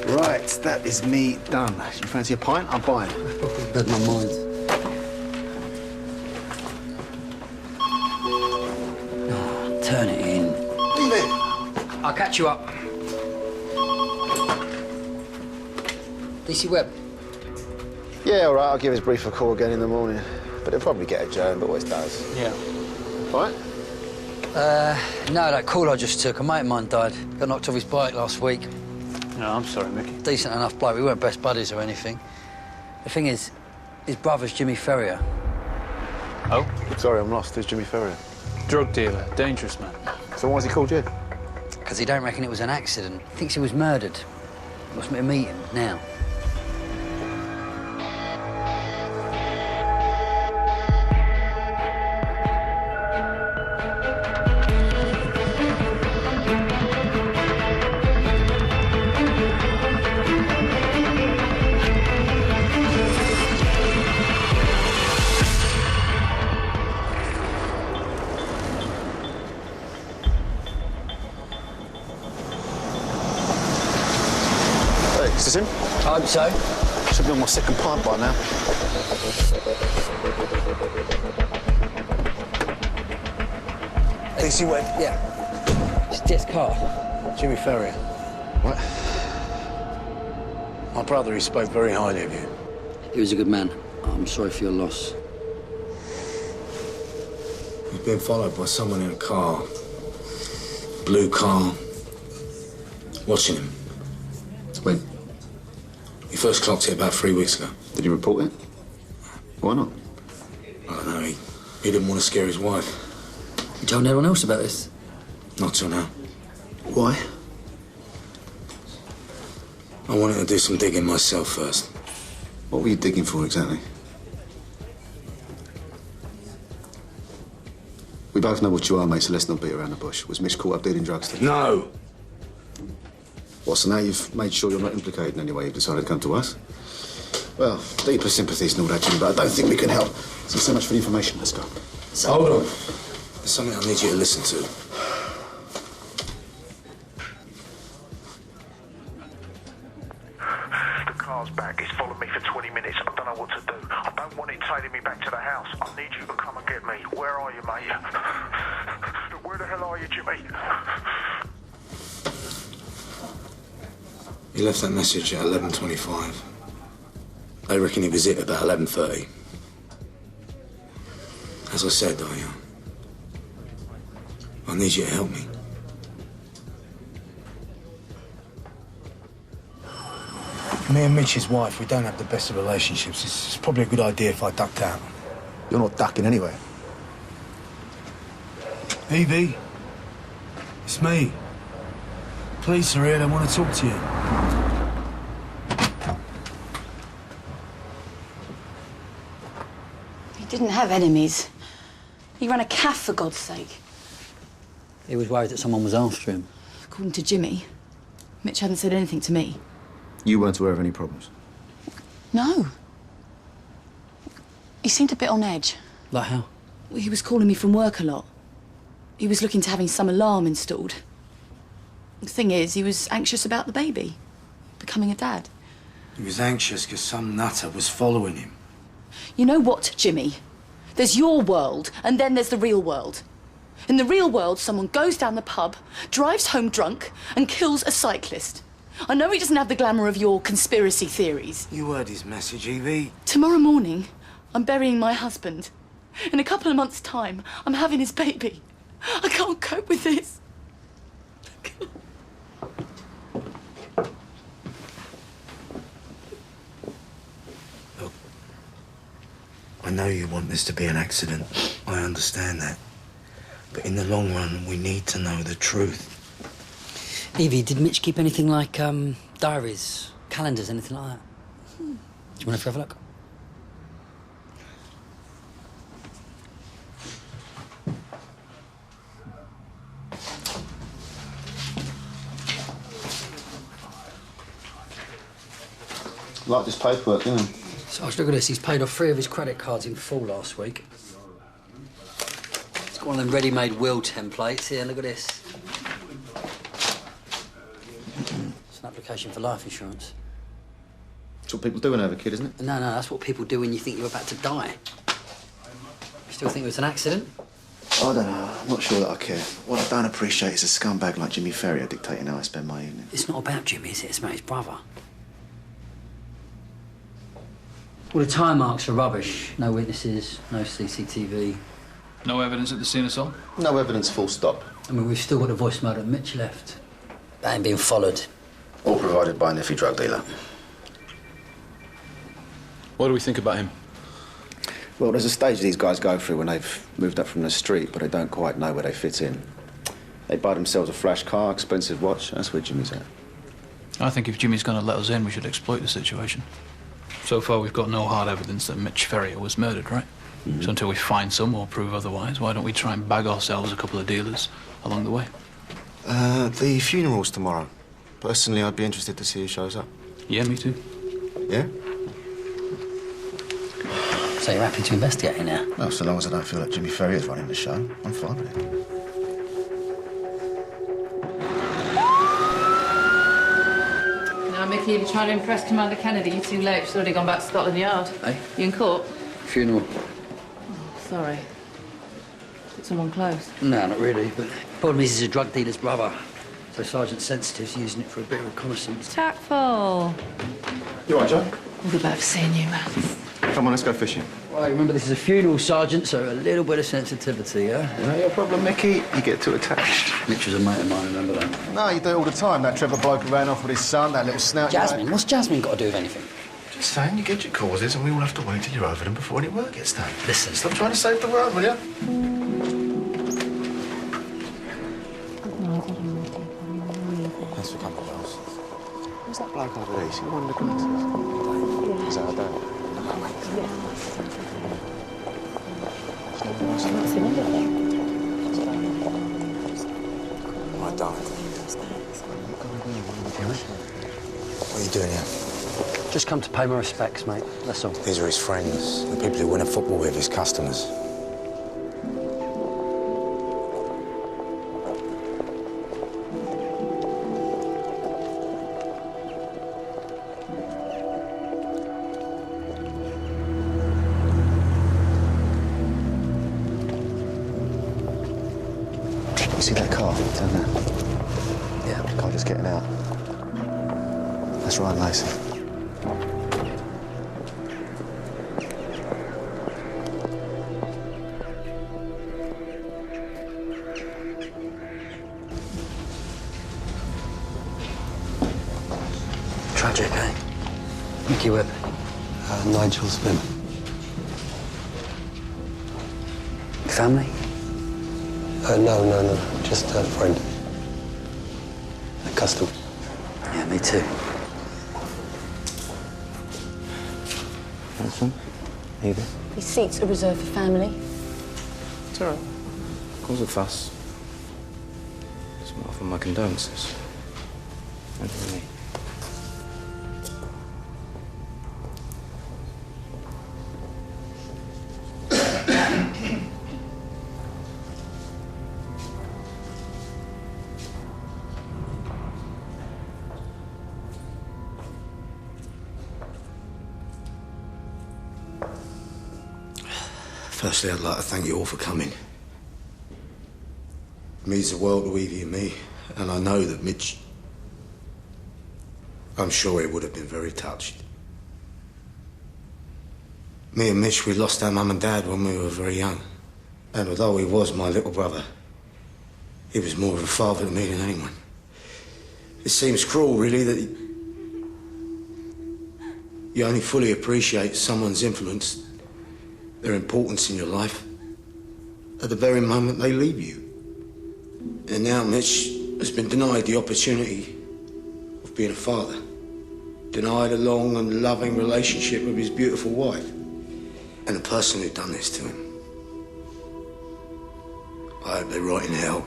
Right, that is me done. You fancy a pint? I'm buying. Read my mind. Oh, turn it in. Leave it. I'll catch you up. DC Webb. Yeah, all right. I'll give his brief a call again in the morning. But he'll probably get adjourned, always does. Yeah. All right? No, that call I just took, a mate of mine died. Got knocked off his bike last week. No, I'm sorry, Mickey. Decent enough bloke. We weren't best buddies or anything. The thing is, his brother's Jimmy Ferrier. Oh? Sorry, I'm lost. Who's Jimmy Ferrier? Drug dealer, dangerous man. So why's he called you? Because he don't reckon it was an accident. Thinks he was murdered. Wants me to meet him now. Is this him? I hope so. Should be on my second pint by now. DC Webb? Yeah. It's Jeff's car. Jimmy Ferrier. What? My brother, he spoke very highly of you. He was a good man. I'm sorry for your loss. He's been followed by someone in a car. Blue car. Watching him. When? He first clocked it about 3 weeks ago. Did you report it? Why not? I don't know, he didn't want to scare his wife. You told everyone else about this? Not till now. Why? I wanted to do some digging myself first. What were you digging for exactly? We both know what you are, mate, so let's not beat around the bush. Was Mitch caught up dealing drugs today? No! What, so now you've made sure you're not implicated in any way, you've decided to come to us? Well, deeper sympathies and all that, Jimmy, but I don't think we can help. So much for the information. Let's go. Hold on. There's something I need you to listen to. The car's back. It's followed me for 20 minutes. I don't know what to do. I don't want it tailing me back to the house. I need you to come and get me. Where are you, mate? Where the hell are you, Jimmy? He left that message at 11:25. They reckon he was it about 11:30. As I said, I need you to help me. Me and Mitch's wife, we don't have the best of relationships. It's probably a good idea if I ducked out. You're not ducking anyway. Evie, it's me. Police are here, they want to talk to you. He didn't have enemies. He ran a caff, for God's sake. He was worried that someone was after him. According to Jimmy, Mitch hadn't said anything to me. You weren't aware of any problems? No. He seemed a bit on edge. Like how? Well, he was calling me from work a lot. He was looking to having some alarm installed. The thing is, he was anxious about the baby, becoming a dad. He was anxious because some nutter was following him. You know what, Jimmy? There's your world, and then there's the real world. In the real world, someone goes down the pub, drives home drunk, and kills a cyclist. I know he doesn't have the glamour of your conspiracy theories. You heard his message, Evie. Tomorrow morning, I'm burying my husband. In a couple of months' time, I'm having his baby. I can't cope with this. Look, I know you want this to be an accident. I understand that. But in the long run, we need to know the truth. Evie, did Mitch keep anything like, diaries, calendars, anything like that? Do you want to have a look? Like this paperwork, didn't you? So look at this. He's paid off 3 of his credit cards in full last week. It's got one of them ready-made will templates. Here, look at this. It's an application for life insurance. That's what people do when they have a kid, isn't it? No, that's what people do when you think you're about to die. You still think it was an accident? I don't know. I'm not sure that I care. What I don't appreciate is a scumbag like Jimmy Ferrier dictating how I spend my evening. It's not about Jimmy, is it? It's about his brother. All the tire marks are rubbish. No witnesses, no CCTV. No evidence at the scene at all? No evidence, full stop. I mean, we've still got a voicemail that Mitch left. That ain't being followed. All provided by an iffy drug dealer. What do we think about him? Well, there's a stage these guys go through when they've moved up from the street, but they don't quite know where they fit in. They buy themselves a flash car, expensive watch. That's where Jimmy's at. I think if Jimmy's going to let us in, we should exploit the situation. So far, we've got no hard evidence that Mitch Ferrier was murdered, right? Mm-hmm. So until we find some or prove otherwise, why don't we try and bag ourselves a couple of dealers along the way? The funeral's tomorrow. Personally, I'd be interested to see who shows up. Yeah, me too. Yeah? So you're happy to investigate it now? Well, so long as I don't feel like Jimmy Ferrier's running the show, I'm fine with it. Now, Mickey, if you're trying to impress Commander Kennedy, you're too late. She's already gone back to Scotland Yard. Hey? You in court? Funeral. Sorry. Did someone close? No, not really, but the problem is he's a drug dealer's brother. So Sergeant Sensitive's using it for a bit of reconnaissance. Tactful. You all right, Joe? All the better for seeing you, man. Come on, let's go fishing. Well, remember, this is a funeral, Sergeant, so a little bit of sensitivity, yeah? Not your problem, Mickey. You get too attached. Mitch was a mate of mine, remember that? No, you do it all the time. That Trevor bloke who ran off with his son, that little snout. Jasmine? What's Jasmine got to do with anything? Just saying, you get your causes and we all have to wait till you're over them before any work gets done. Listen. Stop trying to save the world, will you? Thanks for coming, Wells. Who's that bloke over there? You see one of the glasses? Is that our dad? I don't. What are you doing here? Just come to pay my respects, mate. That's all. These are his friends, the people who win at football with, his customers. You see that car down there? Yeah. The car just getting out. That's Ryan Lacey. Tragic, eh? Mickey Webb. Nigel Spin. Family? No. Just a friend. A custom. Yeah, me too. Anything? Either. These seats are reserved for family. It's all right. Cause a fuss. Just offer my condolences. And for me. Firstly, I'd like to thank you all for coming. It means the world to Evie and me, and I know that Mitch... I'm sure he would have been very touched. Me and Mitch, we lost our mum and dad when we were very young. And although he was my little brother, he was more of a father to me than anyone. It seems cruel, really, that you only fully appreciate someone's influence, their importance in your life, at the very moment they leave you. And now Mitch has been denied the opportunity of being a father, denied a long and loving relationship with his beautiful wife, and the person who'd done this to him. I hope they rot in hell.